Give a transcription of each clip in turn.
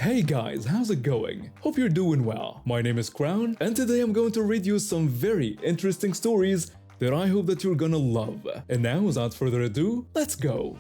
Hey guys, how's it going? Hope you're doing well. My name is Crown, and today I'm going to read you some very interesting stories that I hope that you're gonna love. And now, without further ado, let's go!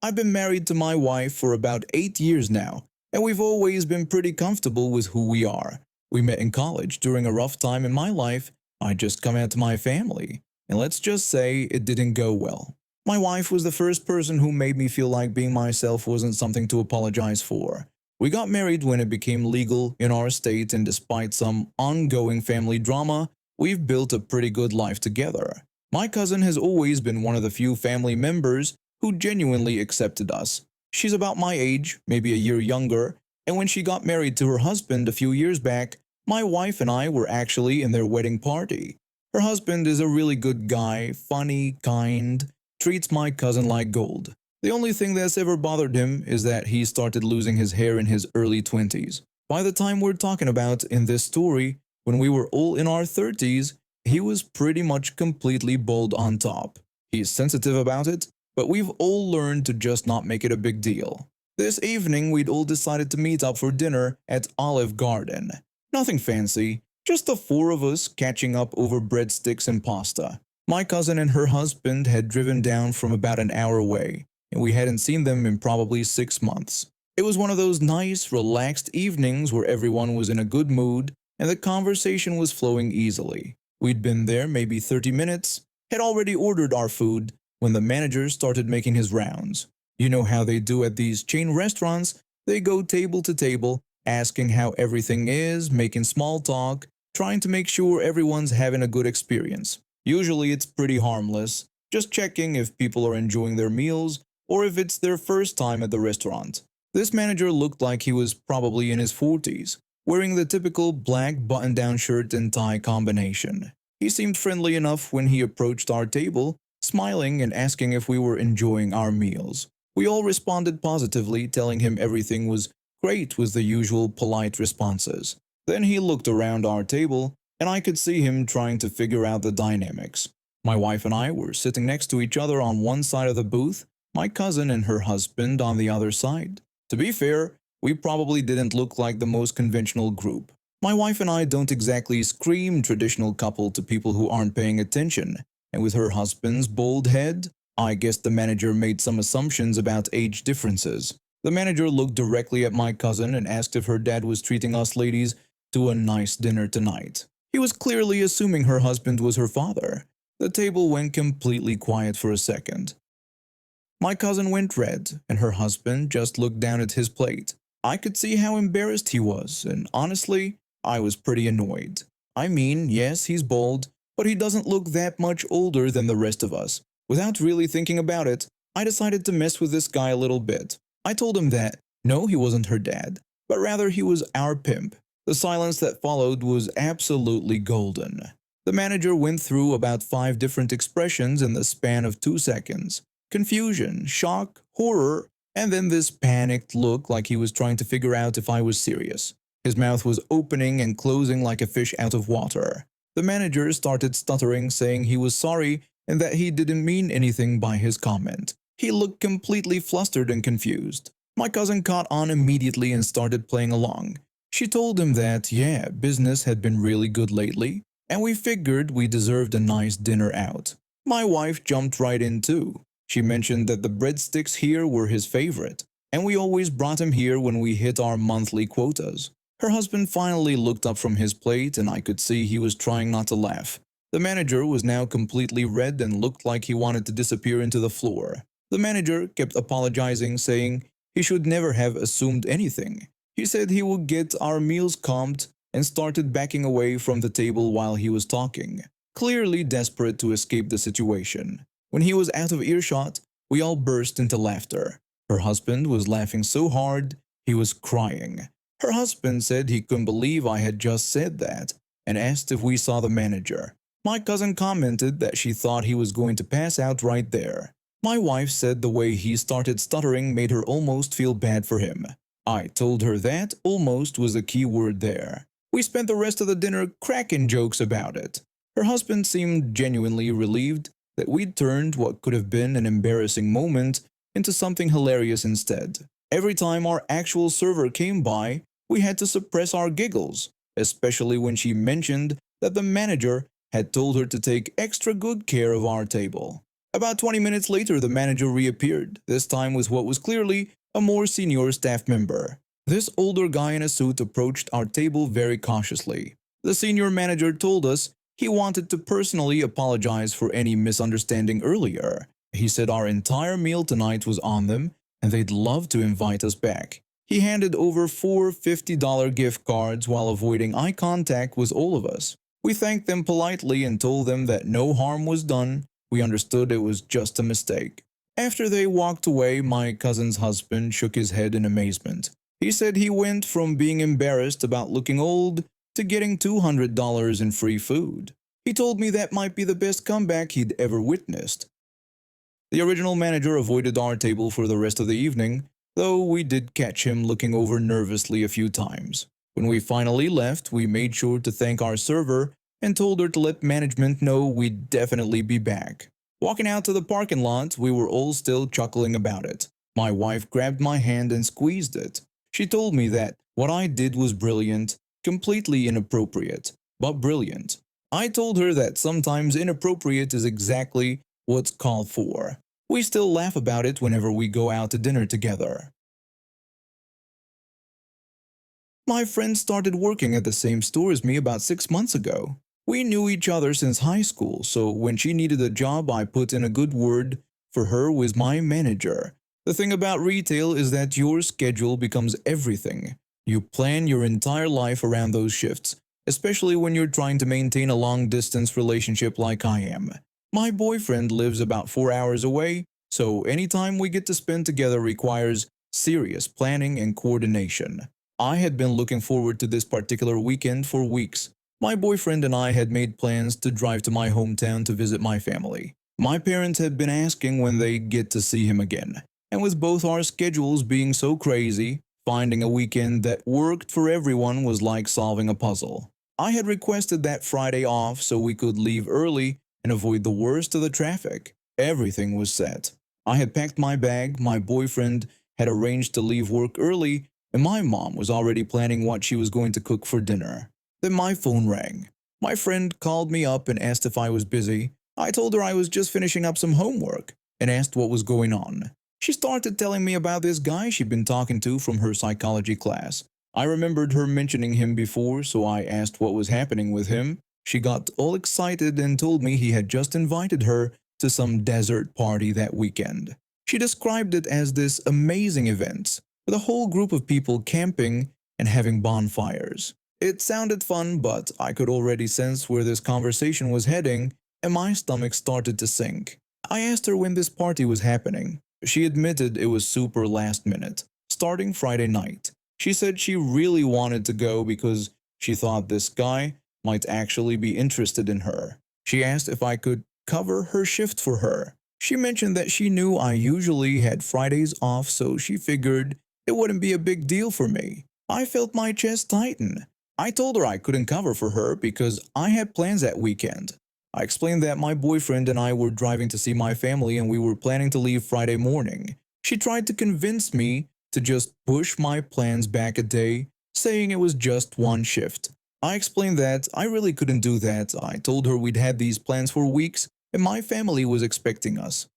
I've been married to my wife for about 8 years now, and we've always been pretty comfortable with who we are. We met in college during a rough time in my life. I just come out to my family, and let's just say it didn't go well. My wife was the first person who made me feel like being myself wasn't something to apologize for. We got married when it became legal in our state, and despite some ongoing family drama, we've built a pretty good life together. My cousin has always been one of the few family members who genuinely accepted us. She's about my age, maybe a year younger, and when she got married to her husband a few years back, my wife and I were actually in their wedding party. Her husband is a really good guy, funny, kind, treats my cousin like gold. The only thing that's ever bothered him is that he started losing his hair in his early 20s. By the time we're talking about in this story, when we were all in our 30s, he was pretty much completely bald on top. He's sensitive about it, but we've all learned to just not make it a big deal. This evening, we'd all decided to meet up for dinner at Olive Garden. Nothing fancy, just the four of us catching up over breadsticks and pasta. My cousin and her husband had driven down from about an hour away, and we hadn't seen them in probably 6 months. It was one of those nice, relaxed evenings where everyone was in a good mood and the conversation was flowing easily. We'd been there maybe 30 minutes, had already ordered our food, when the manager started making his rounds. You know how they do at these chain restaurants? They go table to table, asking how everything is, making small talk, trying to make sure everyone's having a good experience. Usually it's pretty harmless, just checking if people are enjoying their meals or if it's their first time at the restaurant. This manager looked like he was probably in his 40s, wearing the typical black button-down shirt and tie combination. He seemed friendly enough when he approached our table, smiling and asking if we were enjoying our meals. We all responded positively, telling him everything was great with the usual polite responses. Then he looked around our table, and I could see him trying to figure out the dynamics. My wife and I were sitting next to each other on one side of the booth, my cousin and her husband on the other side. To be fair, we probably didn't look like the most conventional group. My wife and I don't exactly scream traditional couple to people who aren't paying attention. And with her husband's bald head, I guess the manager made some assumptions about age differences. The manager looked directly at my cousin and asked if her dad was treating us ladies to a nice dinner tonight. He was clearly assuming her husband was her father. The table went completely quiet for a second. My cousin went red, and her husband just looked down at his plate. I could see how embarrassed he was, and honestly, I was pretty annoyed. I mean, yes, he's bald, but he doesn't look that much older than the rest of us. Without really thinking about it, I decided to mess with this guy a little bit. I told him that, no, he wasn't her dad, but rather he was our pimp. The silence that followed was absolutely golden. The manager went through about 5 different expressions in the span of 2 seconds. Confusion, shock, horror, and then this panicked look like he was trying to figure out if I was serious. His mouth was opening and closing like a fish out of water. The manager started stuttering, saying he was sorry and that he didn't mean anything by his comment. He looked completely flustered and confused. My cousin caught on immediately and started playing along. She told him that, yeah, business had been really good lately, and we figured we deserved a nice dinner out. My wife jumped right in too. She mentioned that the breadsticks here were his favorite, and we always brought him here when we hit our monthly quotas. Her husband finally looked up from his plate, and I could see he was trying not to laugh. The manager was now completely red and looked like he wanted to disappear into the floor. The manager kept apologizing, saying he should never have assumed anything. He said he would get our meals comped and started backing away from the table while he was talking, clearly desperate to escape the situation. When he was out of earshot, we all burst into laughter. Her husband was laughing so hard, he was crying. Her husband said he couldn't believe I had just said that and asked if we saw the manager. My cousin commented that she thought he was going to pass out right there. My wife said the way he started stuttering made her almost feel bad for him. I told her that almost was the key word there. We spent the rest of the dinner cracking jokes about it. Her husband seemed genuinely relieved that we'd turned what could have been an embarrassing moment into something hilarious instead. Every time our actual server came by, we had to suppress our giggles, especially when she mentioned that the manager had told her to take extra good care of our table. About 20 minutes later, the manager reappeared, this time with what was clearly a more senior staff member. This older guy in a suit approached our table very cautiously. The senior manager told us he wanted to personally apologize for any misunderstanding earlier. He said our entire meal tonight was on them and they'd love to invite us back. He handed over 4 $50 gift cards while avoiding eye contact with all of us. We thanked them politely and told them that no harm was done. We understood it was just a mistake. After they walked away, my cousin's husband shook his head in amazement. He said he went from being embarrassed about looking old to getting $200 in free food. He told me that might be the best comeback he'd ever witnessed. The original manager avoided our table for the rest of the evening, though we did catch him looking over nervously a few times. When we finally left, we made sure to thank our server and told her to let management know we'd definitely be back. Walking out to the parking lot, we were all still chuckling about it. My wife grabbed my hand and squeezed it. She told me that what I did was brilliant, completely inappropriate, but brilliant. I told her that sometimes inappropriate is exactly what's called for. We still laugh about it whenever we go out to dinner together. My friend started working at the same store as me about 6 months ago. We knew each other since high school, so when she needed a job, I put in a good word for her with my manager. The thing about retail is that your schedule becomes everything. You plan your entire life around those shifts, especially when you're trying to maintain a long-distance relationship like I am. My boyfriend lives about 4 hours away, so any time we get to spend together requires serious planning and coordination. I had been looking forward to this particular weekend for weeks. My boyfriend and I had made plans to drive to my hometown to visit my family. My parents had been asking when they'd get to see him again, and with both our schedules being so crazy, finding a weekend that worked for everyone was like solving a puzzle. I had requested that Friday off so we could leave early and avoid the worst of the traffic. Everything was set. I had packed my bag, my boyfriend had arranged to leave work early, and my mom was already planning what she was going to cook for dinner. Then my phone rang. My friend called me up and asked if I was busy. I told her I was just finishing up some homework and asked what was going on. She started telling me about this guy she'd been talking to from her psychology class. I remembered her mentioning him before, so I asked what was happening with him. She got all excited and told me he had just invited her to some desert party that weekend. She described it as this amazing event, with a whole group of people camping and having bonfires. It sounded fun, but I could already sense where this conversation was heading, and my stomach started to sink. I asked her when this party was happening. She admitted it was super last minute, starting Friday night. She said she really wanted to go because she thought this guy might actually be interested in her. She asked if I could cover her shift for her. She mentioned that she knew I usually had Fridays off, so she figured it wouldn't be a big deal for me. I felt my chest tighten. I told her I couldn't cover for her because I had plans that weekend. I explained that my boyfriend and I were driving to see my family and we were planning to leave Friday morning. She tried to convince me to just push my plans back a day, saying it was just one shift. I explained that I really couldn't do that. I told her we'd had these plans for weeks and my family was expecting us.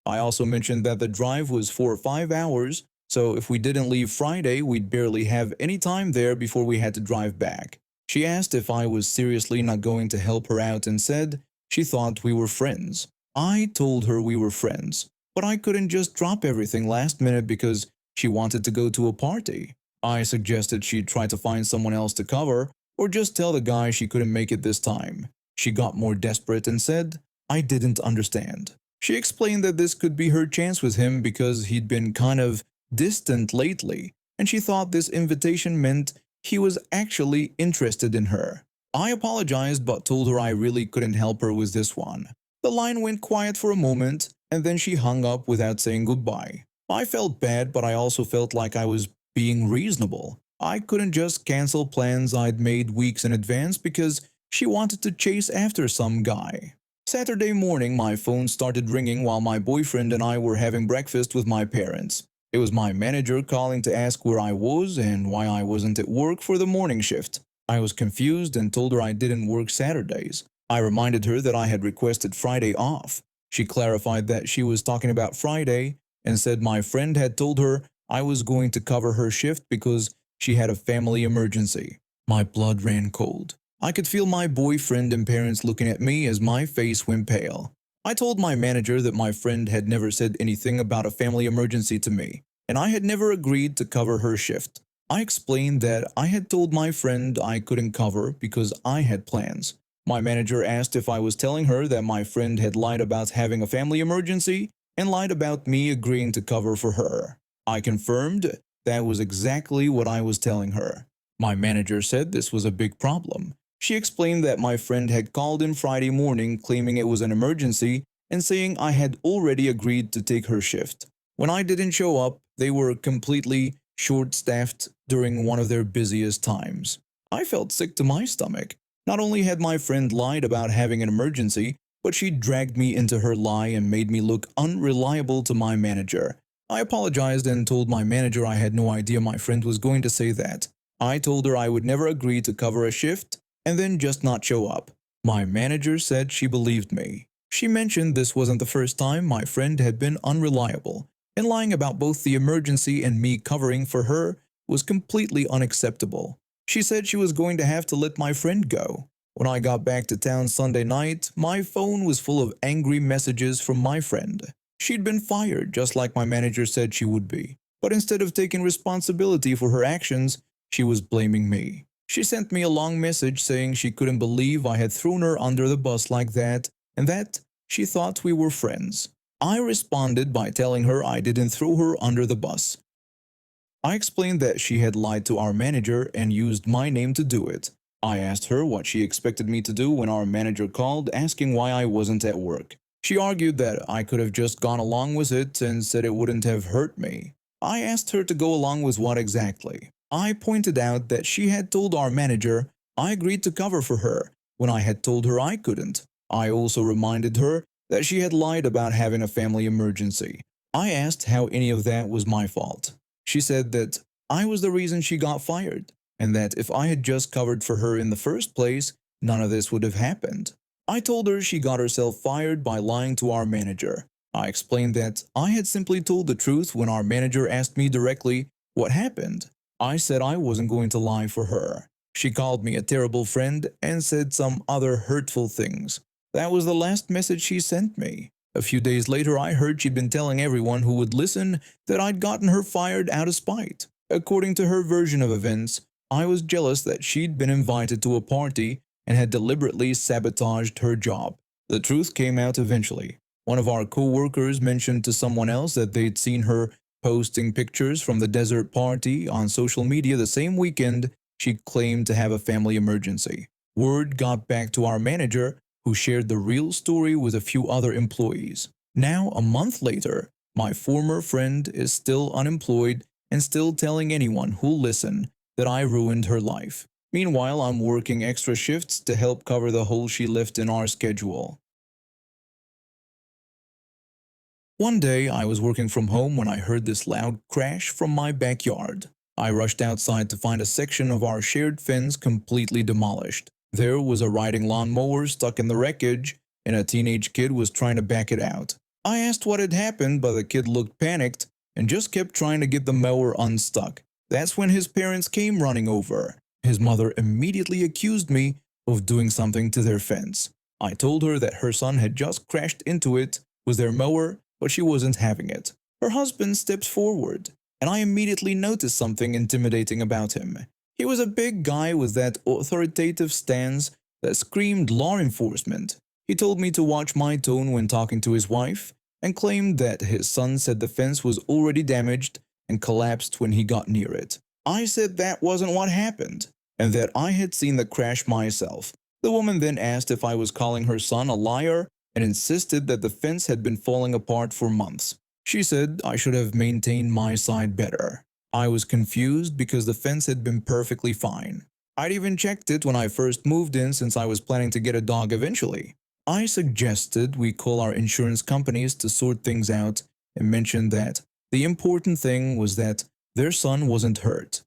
I also mentioned that the drive was 4 or 5 hours, so if we didn't leave Friday, we'd barely have any time there before we had to drive back. She asked if I was seriously not going to help her out and said she thought we were friends. I told her we were friends, but I couldn't just drop everything last minute because she wanted to go to a party. I suggested she try to find someone else to cover or just tell the guy she couldn't make it this time. She got more desperate and said I didn't understand. She explained that this could be her chance with him because he'd been kind of distant lately, and she thought this invitation meant he was actually interested in her. I apologized but told her I really couldn't help her with this one. The line went quiet for a moment, and then she hung up without saying goodbye. I felt bad, but I also felt like I was being reasonable. I couldn't just cancel plans I'd made weeks in advance because she wanted to chase after some guy. Saturday morning, my phone started ringing while my boyfriend and I were having breakfast with my parents. It was my manager calling to ask where I was and why I wasn't at work for the morning shift. I was confused and told her I didn't work Saturdays. I reminded her that I had requested Friday off. She clarified that she was talking about Friday and said my friend had told her I was going to cover her shift because she had a family emergency. My blood ran cold. I could feel my boyfriend and parents looking at me as my face went pale. I told my manager that my friend had never said anything about a family emergency to me, and I had never agreed to cover her shift. I explained that I had told my friend I couldn't cover because I had plans. My manager asked if I was telling her that my friend had lied about having a family emergency and lied about me agreeing to cover for her. I confirmed that was exactly what I was telling her. My manager said this was a big problem. She explained that my friend had called in Friday morning claiming it was an emergency and saying I had already agreed to take her shift. When I didn't show up, they were completely short-staffed during one of their busiest times. I felt sick to my stomach. Not only had my friend lied about having an emergency, but she dragged me into her lie and made me look unreliable to my manager. I apologized and told my manager I had no idea my friend was going to say that. I told her I would never agree to cover a shift and then just not show up. My manager said she believed me. She mentioned this wasn't the first time my friend had been unreliable, and lying about both the emergency and me covering for her was completely unacceptable. She said she was going to have to let my friend go. When I got back to town Sunday night, my phone was full of angry messages from my friend. She'd been fired just like my manager said she would be, but instead of taking responsibility for her actions, she was blaming me. She sent me a long message saying she couldn't believe I had thrown her under the bus like that and that she thought we were friends. I responded by telling her I didn't throw her under the bus. I explained that she had lied to our manager and used my name to do it. I asked her what she expected me to do when our manager called asking why I wasn't at work. She argued that I could have just gone along with it and said it wouldn't have hurt me. I asked her to go along with what exactly. I pointed out that she had told our manager I agreed to cover for her when I had told her I couldn't. I also reminded her that she had lied about having a family emergency. I asked how any of that was my fault. She said that I was the reason she got fired, and that if I had just covered for her in the first place, none of this would have happened. I told her she got herself fired by lying to our manager. I explained that I had simply told the truth when our manager asked me directly what happened. I said I wasn't going to lie for her. She called me a terrible friend and said some other hurtful things. That was the last message she sent me. A few days later, I heard she'd been telling everyone who would listen that I'd gotten her fired out of spite. According to her version of events, I was jealous that she'd been invited to a party and had deliberately sabotaged her job. The truth came out eventually. One of our co-workers mentioned to someone else that they'd seen her posting pictures from the desert party on social media the same weekend she claimed to have a family emergency. Word got back to our manager, who shared the real story with a few other employees. Now, a month later, my former friend is still unemployed and still telling anyone who'll listen that I ruined her life. Meanwhile, I'm working extra shifts to help cover the hole she left in our schedule. One day, I was working from home when I heard this loud crash from my backyard. I rushed outside to find a section of our shared fence completely demolished. There was a riding lawnmower stuck in the wreckage, and a teenage kid was trying to back it out. I asked what had happened, but the kid looked panicked and just kept trying to get the mower unstuck. That's when his parents came running over. His mother immediately accused me of doing something to their fence. I told her that her son had just crashed into it with their mower, but she wasn't having it. Her husband steps forward, and I immediately noticed something intimidating about him. He was a big guy with that authoritative stance that screamed law enforcement. He told me to watch my tone when talking to his wife and claimed that his son said the fence was already damaged and collapsed when he got near it. I said that wasn't what happened and that I had seen the crash myself. The woman then asked if I was calling her son a liar and insisted that the fence had been falling apart for months. She said I should have maintained my side better. I was confused because the fence had been perfectly fine. I'd even checked it when I first moved in since I was planning to get a dog eventually. I suggested we call our insurance companies to sort things out and mentioned that the important thing was that their son wasn't hurt.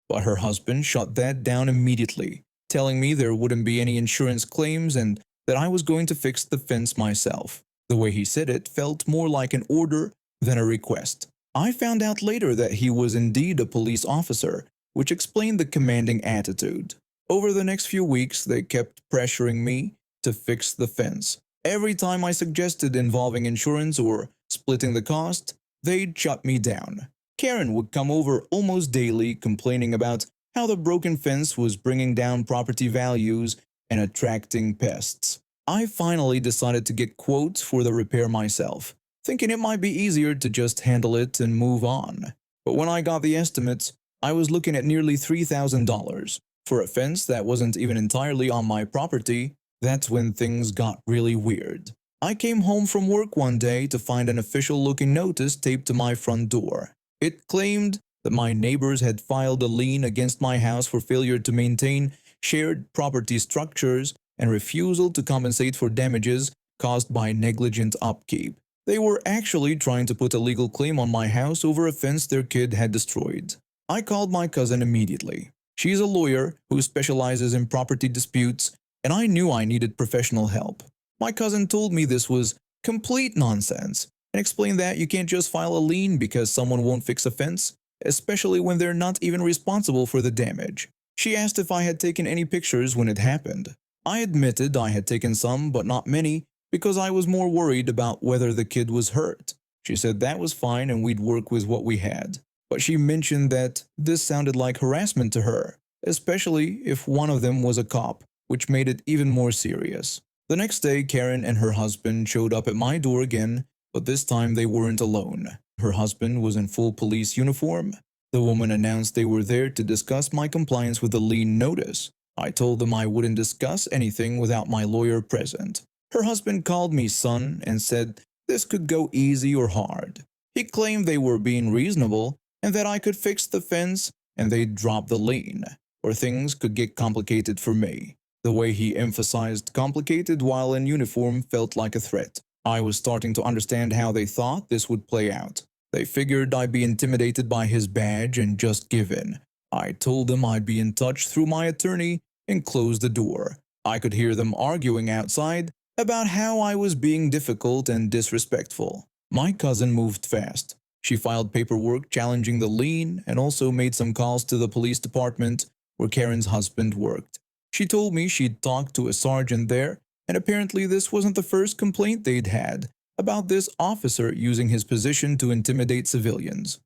But her husband shut that down immediately, telling me there wouldn't be any insurance claims and that I was going to fix the fence myself. The way he said it felt more like an order than a request. I found out later that he was indeed a police officer, which explained the commanding attitude. Over the next few weeks, they kept pressuring me to fix the fence. Every time I suggested involving insurance or splitting the cost, they'd shut me down. Karen would come over almost daily complaining about how the broken fence was bringing down property values and attracting pests. I finally decided to get quotes for the repair myself, thinking it might be easier to just handle it and move on. But when I got the estimates, I was looking at nearly $3,000 for a fence that wasn't even entirely on my property. That's when things got really weird. I came home from work one day to find an official-looking notice taped to my front door. It claimed that my neighbors had filed a lien against my house for failure to maintain shared property structures and refusal to compensate for damages caused by negligent upkeep. They were actually trying to put a legal claim on my house over a fence their kid had destroyed. I called my cousin immediately. She's a lawyer who specializes in property disputes, and I knew I needed professional help. My cousin told me this was complete nonsense and explained that you can't just file a lien because someone won't fix a fence, especially when they're not even responsible for the damage. She asked if I had taken any pictures when it happened. I admitted I had taken some, but not many, because I was more worried about whether the kid was hurt. She said that was fine and we'd work with what we had. But she mentioned that this sounded like harassment to her, especially if one of them was a cop, which made it even more serious. The next day, Karen and her husband showed up at my door again, but this time they weren't alone. Her husband was in full police uniform. The woman announced they were there to discuss my compliance with the lien notice. I told them I wouldn't discuss anything without my lawyer present. Her husband called me son and said this could go easy or hard. He claimed they were being reasonable and that I could fix the fence and they'd drop the lien, or things could get complicated for me. The way he emphasized complicated while in uniform felt like a threat. I was starting to understand how they thought this would play out. They figured I'd be intimidated by his badge and just give in. I told them I'd be in touch through my attorney and closed the door. I could hear them arguing outside about how I was being difficult and disrespectful. My cousin moved fast. She filed paperwork challenging the lien and also made some calls to the police department where Karen's husband worked. She told me she'd talked to a sergeant there, and apparently this wasn't the first complaint they'd had about this officer using his position to intimidate civilians.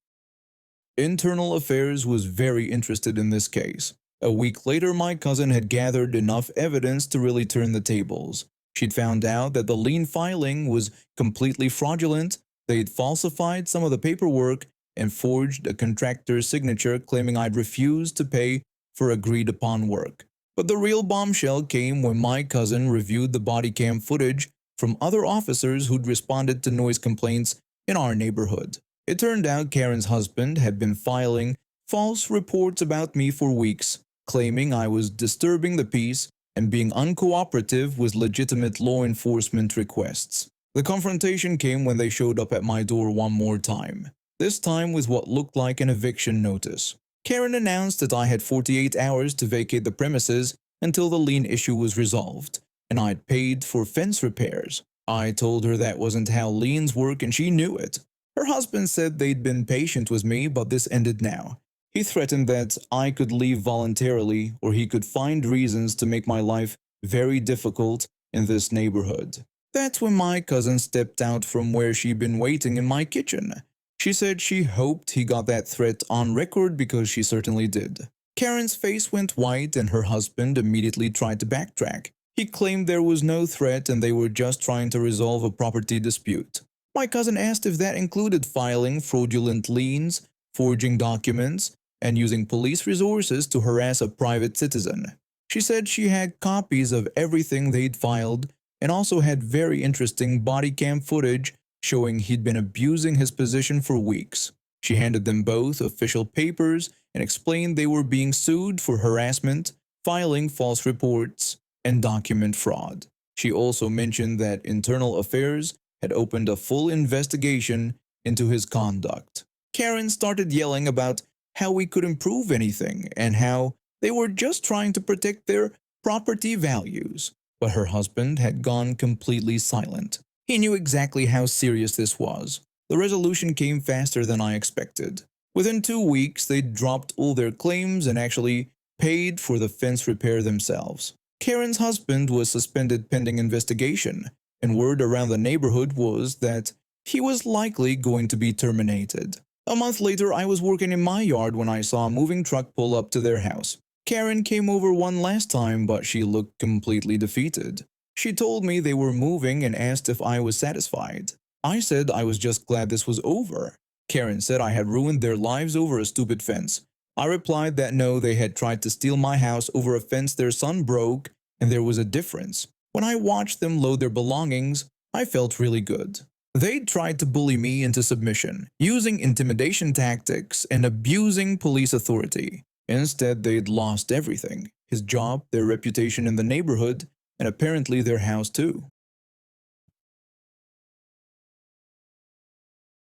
Internal Affairs was very interested in this case. A week later, my cousin had gathered enough evidence to really turn the tables. She'd found out that the lien filing was completely fraudulent. They'd falsified some of the paperwork and forged a contractor's signature claiming I'd refused to pay for agreed-upon work. But the real bombshell came when my cousin reviewed the body cam footage from other officers who'd responded to noise complaints in our neighborhood. It turned out Karen's husband had been filing false reports about me for weeks, claiming I was disturbing the peace and being uncooperative with legitimate law enforcement requests. The confrontation came when they showed up at my door one more time, this time with what looked like an eviction notice. Karen announced that I had 48 hours to vacate the premises until the lien issue was resolved, and I'd paid for fence repairs. I told her that wasn't how liens work and she knew it. Her husband said they'd been patient with me, but this ended now. He threatened that I could leave voluntarily or he could find reasons to make my life very difficult in this neighborhood. That's when my cousin stepped out from where she'd been waiting in my kitchen. She said she hoped he got that threat on record because she certainly did. Karen's face went white and her husband immediately tried to backtrack. He claimed there was no threat and they were just trying to resolve a property dispute. My cousin asked if that included filing fraudulent liens, forging documents, and using police resources to harass a private citizen. She said she had copies of everything they'd filed and also had very interesting body cam footage showing he'd been abusing his position for weeks. She handed them both official papers and explained they were being sued for harassment, filing false reports, and document fraud. She also mentioned that Internal Affairs had opened a full investigation into his conduct. Karen started yelling about how we could improve anything and how they were just trying to protect their property values. But her husband had gone completely silent. He knew exactly how serious this was. The resolution came faster than I expected. Within 2 weeks, they dropped all their claims and actually paid for the fence repair themselves. Karen's husband was suspended pending investigation, and word around the neighborhood was that he was likely going to be terminated. A month later, I was working in my yard when I saw a moving truck pull up to their house. Karen came over one last time, but she looked completely defeated. She told me they were moving and asked if I was satisfied. I said I was just glad this was over. Karen said I had ruined their lives over a stupid fence. I replied that no, they had tried to steal my house over a fence their son broke, and there was a difference. When I watched them load their belongings, I felt really good. They'd tried to bully me into submission, using intimidation tactics and abusing police authority. Instead, they'd lost everything: his job, their reputation in the neighborhood, and apparently their house too.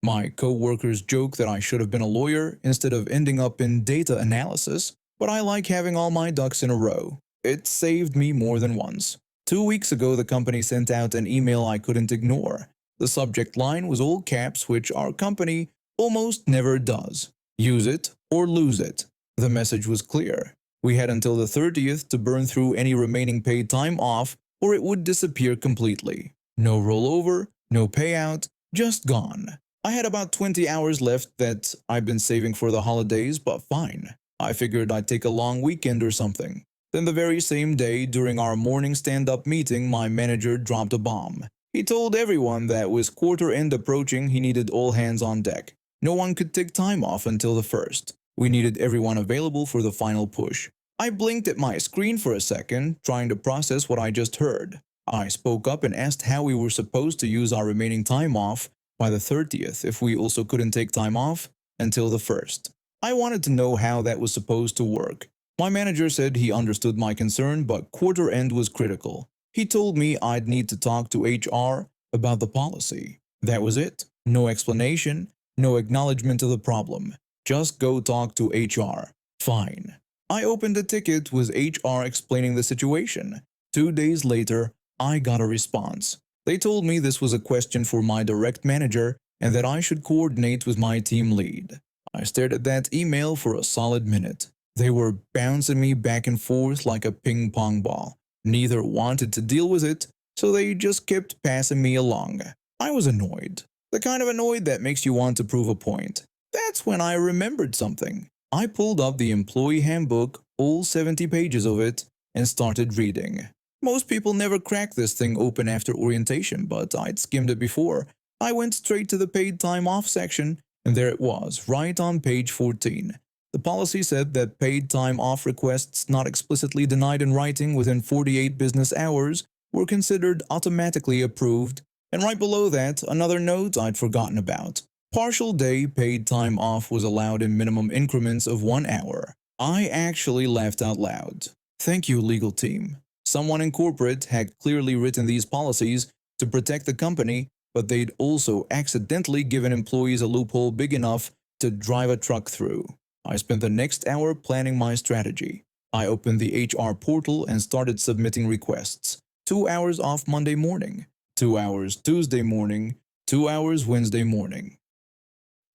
My co-workers joke that I should have been a lawyer instead of ending up in data analysis, but I like having all my ducks in a row. It saved me more than once. 2 weeks ago, the company sent out an email I couldn't ignore. The subject line was all caps, which our company almost never does. Use it or lose it. The message was clear. We had until the 30th to burn through any remaining paid time off, or it would disappear completely. No rollover, no payout, just gone. I had about 20 hours left that I've been saving for the holidays, but fine. I figured I'd take a long weekend or something. Then the very same day, during our morning stand-up meeting, my manager dropped a bomb. He told everyone that with quarter end approaching, he needed all hands on deck. No one could take time off until the 1st. We needed everyone available for the final push. I blinked at my screen for a second, trying to process what I just heard. I spoke up and asked how we were supposed to use our remaining time off by the 30th if we also couldn't take time off until the 1st. I wanted to know how that was supposed to work. My manager said he understood my concern, but quarter end was critical. He told me I'd need to talk to HR about the policy. That was it. No explanation, no acknowledgement of the problem. Just go talk to HR. Fine. I opened a ticket with HR explaining the situation. 2 days later, I got a response. They told me this was a question for my direct manager and that I should coordinate with my team lead. I stared at that email for a solid minute. They were bouncing me back and forth like a ping pong ball. Neither wanted to deal with it, so they just kept passing me along. I was annoyed. The kind of annoyed that makes you want to prove a point. That's when I remembered something. I pulled up the employee handbook, all 70 pages of it, and started reading. Most people never crack this thing open after orientation, but I'd skimmed it before. I went straight to the paid time off section, and there it was, right on page 14. The policy said that paid time off requests not explicitly denied in writing within 48 business hours were considered automatically approved, and right below that, another note I'd forgotten about. Partial day paid time off was allowed in minimum increments of 1 hour. I actually laughed out loud. Thank you, legal team. Someone in corporate had clearly written these policies to protect the company, but they'd also accidentally given employees a loophole big enough to drive a truck through. I spent the next hour planning my strategy. I opened the HR portal and started submitting requests. 2 hours off Monday morning, 2 hours Tuesday morning, 2 hours Wednesday morning.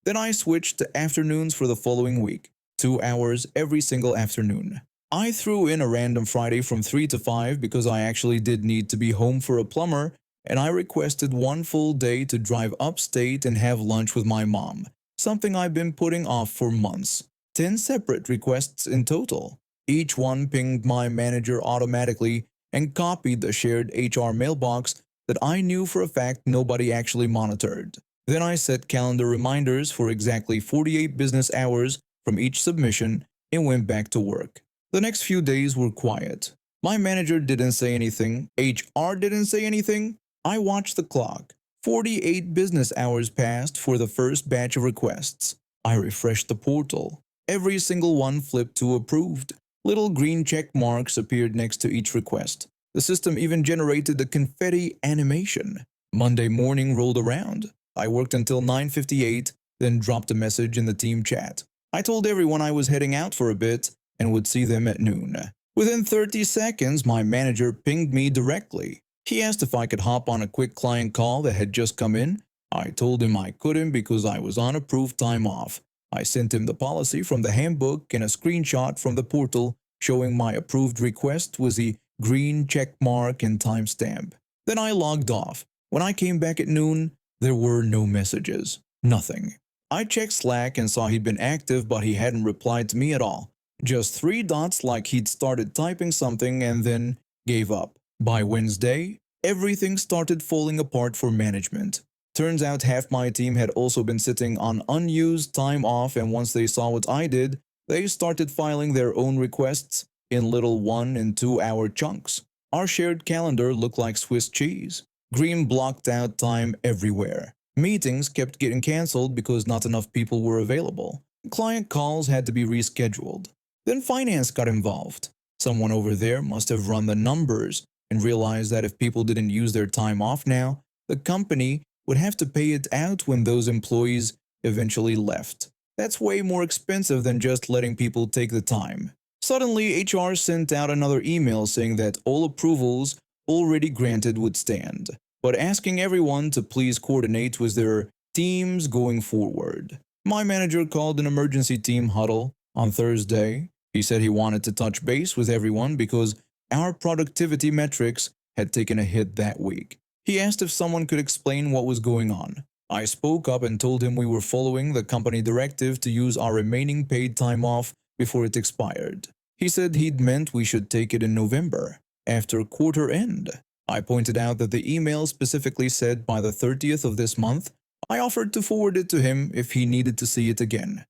Then I switched to afternoons for the following week, 2 hours every single afternoon. I threw in a random Friday from 3 to 5 because I actually did need to be home for a plumber, and I requested 1 full day to drive upstate and have lunch with my mom, something I've been putting off for months. 10 separate requests in total. Each one pinged my manager automatically and copied the shared HR mailbox that I knew for a fact nobody actually monitored. Then I set calendar reminders for exactly 48 business hours from each submission and went back to work. The next few days were quiet. My manager didn't say anything. HR didn't say anything. I watched the clock. 48 business hours passed for the first batch of requests. I refreshed the portal. Every single one flipped to approved. Little green check marks appeared next to each request. The system even generated a confetti animation. Monday morning rolled around. I worked until 9:58, then dropped a message in the team chat. I told everyone I was heading out for a bit and would see them at noon. Within 30 seconds, my manager pinged me directly. He asked if I could hop on a quick client call that had just come in. I told him I couldn't because I was on approved time off. I sent him the policy from the handbook and a screenshot from the portal showing my approved request with the green check mark and timestamp. Then I logged off. When I came back at noon, there were no messages. Nothing. I checked Slack and saw he'd been active, but he hadn't replied to me at all. Just 3 dots like he'd started typing something and then gave up. By Wednesday, everything started falling apart for management. Turns out half my team had also been sitting on unused time off, and once they saw what I did, they started filing their own requests in little 1 and 2 hour chunks. Our shared calendar looked like Swiss cheese. Green blocked out time everywhere. Meetings kept getting cancelled because not enough people were available. Client calls had to be rescheduled. Then finance got involved. Someone over there must have run the numbers and realized that if people didn't use their time off now, the company would have to pay it out when those employees eventually left. That's way more expensive than just letting people take the time. Suddenly, HR sent out another email saying that all approvals already granted would stand, but asking everyone to please coordinate with their teams going forward. My manager called an emergency team huddle on Thursday. He said he wanted to touch base with everyone because our productivity metrics had taken a hit that week. He asked if someone could explain what was going on. I spoke up and told him we were following the company directive to use our remaining paid time off before it expired. He said he'd meant we should take it in November, after quarter end. I pointed out that the email specifically said by the 30th of this month. I offered to forward it to him if he needed to see it again.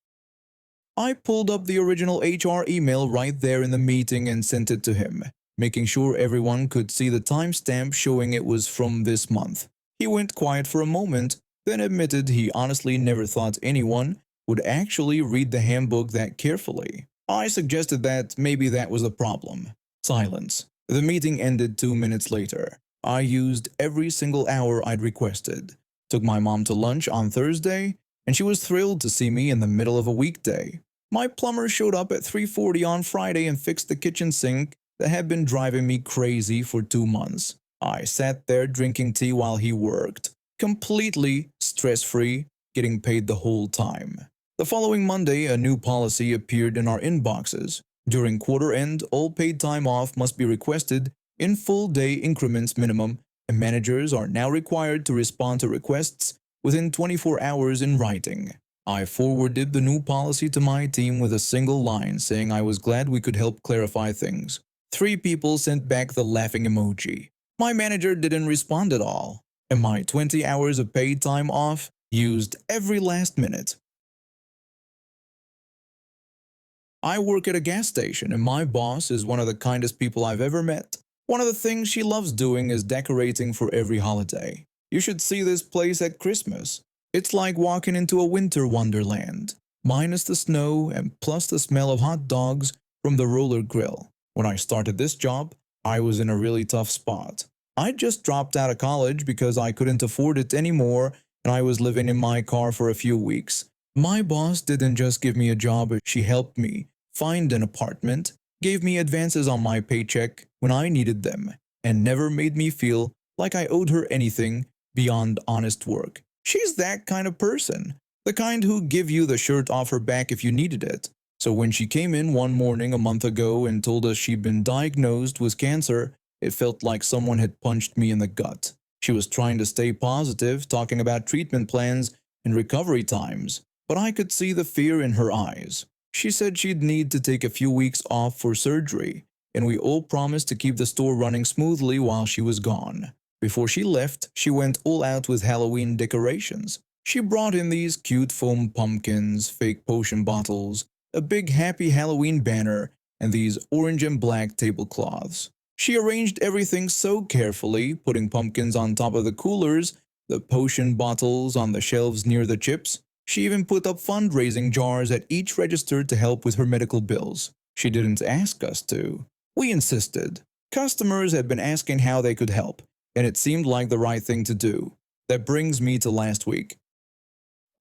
I pulled up the original HR email right there in the meeting and sent it to him, making sure everyone could see the timestamp showing it was from this month. He went quiet for a moment, then admitted he honestly never thought anyone would actually read the handbook that carefully. I suggested that maybe that was the problem. Silence. The meeting ended 2 minutes later. I used every single hour I'd requested. Took my mom to lunch on Thursday, and she was thrilled to see me in the middle of a weekday. My plumber showed up at 3:40 on Friday and fixed the kitchen sink that had been driving me crazy for 2 months. I sat there drinking tea while he worked, completely stress-free, getting paid the whole time. The following Monday, a new policy appeared in our inboxes. During quarter end, all paid time off must be requested in full day increments minimum, and managers are now required to respond to requests within 24 hours in writing. I forwarded the new policy to my team with a single line saying I was glad we could help clarify things. 3 people sent back the laughing emoji. My manager didn't respond at all, and my 20 hours of paid time off used every last minute. I work at a gas station, and my boss is one of the kindest people I've ever met. One of the things she loves doing is decorating for every holiday. You should see this place at Christmas. It's like walking into a winter wonderland, minus the snow and plus the smell of hot dogs from the roller grill. When I started this job, I was in a really tough spot. I just dropped out of college because I couldn't afford it anymore, and I was living in my car for a few weeks. My boss didn't just give me a job, she helped me find an apartment, gave me advances on my paycheck when I needed them, and never made me feel like I owed her anything beyond honest work. She's that kind of person, the kind who give you the shirt off her back if you needed it. So when she came in one morning a month ago and told us she'd been diagnosed with cancer, it felt like someone had punched me in the gut. She was trying to stay positive, talking about treatment plans and recovery times, but I could see the fear in her eyes. She said she'd need to take a few weeks off for surgery, and we all promised to keep the store running smoothly while she was gone. Before she left, she went all out with Halloween decorations. She brought in these cute foam pumpkins, fake potion bottles, a big happy Halloween banner, and these orange and black tablecloths. She arranged everything so carefully, putting pumpkins on top of the coolers, the potion bottles on the shelves near the chips. She even put up fundraising jars at each register to help with her medical bills. She didn't ask us to. We insisted. Customers had been asking how they could help, and it seemed like the right thing to do. That brings me to last week.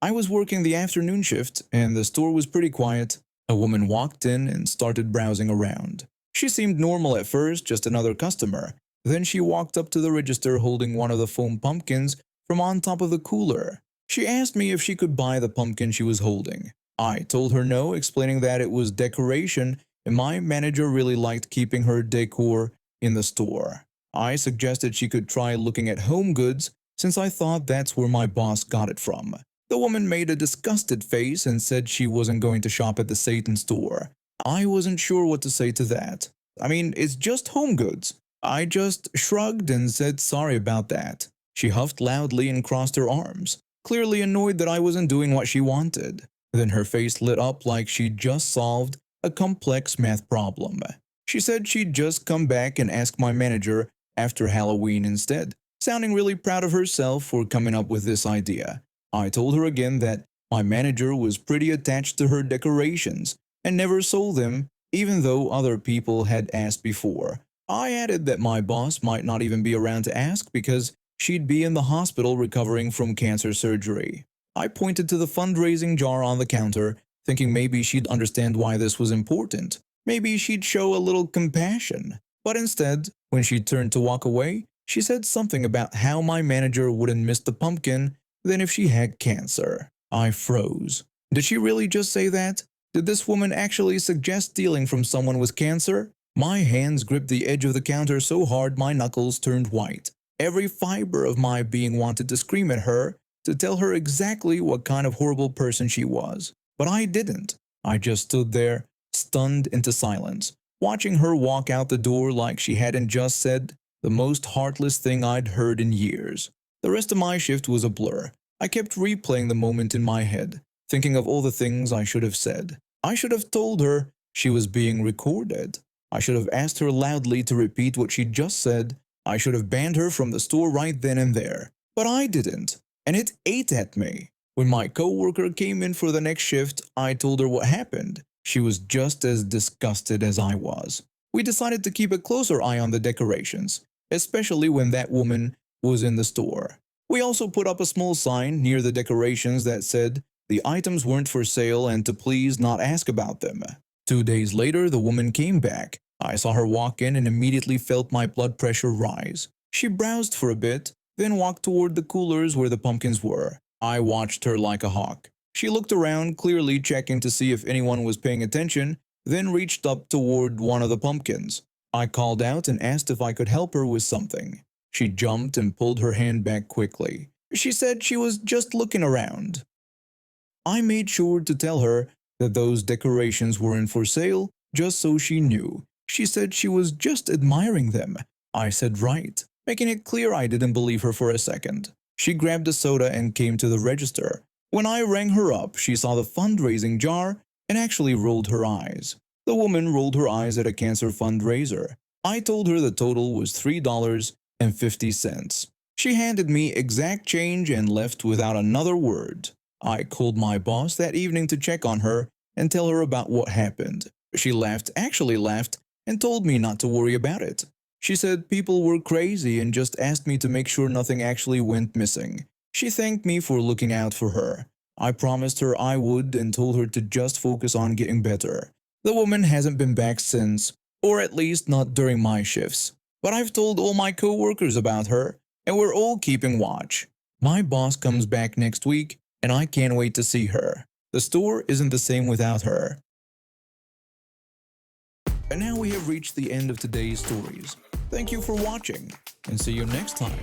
I was working the afternoon shift, and the store was pretty quiet. A woman walked in and started browsing around. She seemed normal at first, just another customer. Then she walked up to the register holding one of the foam pumpkins from on top of the cooler. She asked me if she could buy the pumpkin she was holding. I told her no, explaining that it was decoration and my manager really liked keeping her decor in the store. I suggested she could try looking at home goods since I thought that's where my boss got it from. The woman made a disgusted face and said she wasn't going to shop at the Satan store. I wasn't sure what to say to that. I mean, it's just home goods. I just shrugged and said sorry about that. She huffed loudly and crossed her arms, clearly annoyed that I wasn't doing what she wanted. Then her face lit up like she'd just solved a complex math problem. She said she'd just come back and ask my manager after Halloween instead, sounding really proud of herself for coming up with this idea. I told her again that my manager was pretty attached to her decorations and never sold them, even though other people had asked before. I added that my boss might not even be around to ask because she'd be in the hospital recovering from cancer surgery. I pointed to the fundraising jar on the counter, thinking maybe she'd understand why this was important. Maybe she'd show a little compassion. But instead, when she turned to walk away, she said something about how my manager wouldn't miss the pumpkin than if she had cancer. I froze. Did she really just say that? Did this woman actually suggest stealing from someone with cancer? My hands gripped the edge of the counter so hard my knuckles turned white. Every fiber of my being wanted to scream at her, to tell her exactly what kind of horrible person she was. But I didn't. I just stood there, stunned into silence, watching her walk out the door like she hadn't just said the most heartless thing I'd heard in years. The rest of my shift was a blur. I kept replaying the moment in my head, thinking of all the things I should have said. I should have told her she was being recorded. I should have asked her loudly to repeat what she'd just said. I should have banned her from the store right then and there. But I didn't, and it ate at me. When my coworker came in for the next shift, I told her what happened. She was just as disgusted as I was. We decided to keep a closer eye on the decorations, especially when that woman was in the store. We also put up a small sign near the decorations that said the items weren't for sale and to please not ask about them. 2 days later, the woman came back. I saw her walk in and immediately felt my blood pressure rise. She browsed for a bit, then walked toward the coolers where the pumpkins were. I watched her like a hawk. She looked around, clearly checking to see if anyone was paying attention, then reached up toward one of the pumpkins. I called out and asked if I could help her with something. She jumped and pulled her hand back quickly. She said she was just looking around. I made sure to tell her that those decorations weren't for sale, just so she knew. She said she was just admiring them. I said right, making it clear I didn't believe her for a second. She grabbed a soda and came to the register. When I rang her up, she saw the fundraising jar and actually rolled her eyes. The woman rolled her eyes at a cancer fundraiser. I told her the total was $3.50. She handed me exact change and left without another word. I called my boss that evening to check on her and tell her about what happened. She actually laughed, and told me not to worry about it. She said people were crazy and just asked me to make sure nothing actually went missing. She thanked me for looking out for her. I promised her I would and told her to just focus on getting better. The woman hasn't been back since, or at least not during my shifts. But I've told all my coworkers about her, and we're all keeping watch. My boss comes back next week, and I can't wait to see her. The store isn't the same without her. And now we have reached the end of today's stories. Thank you for watching, and see you next time.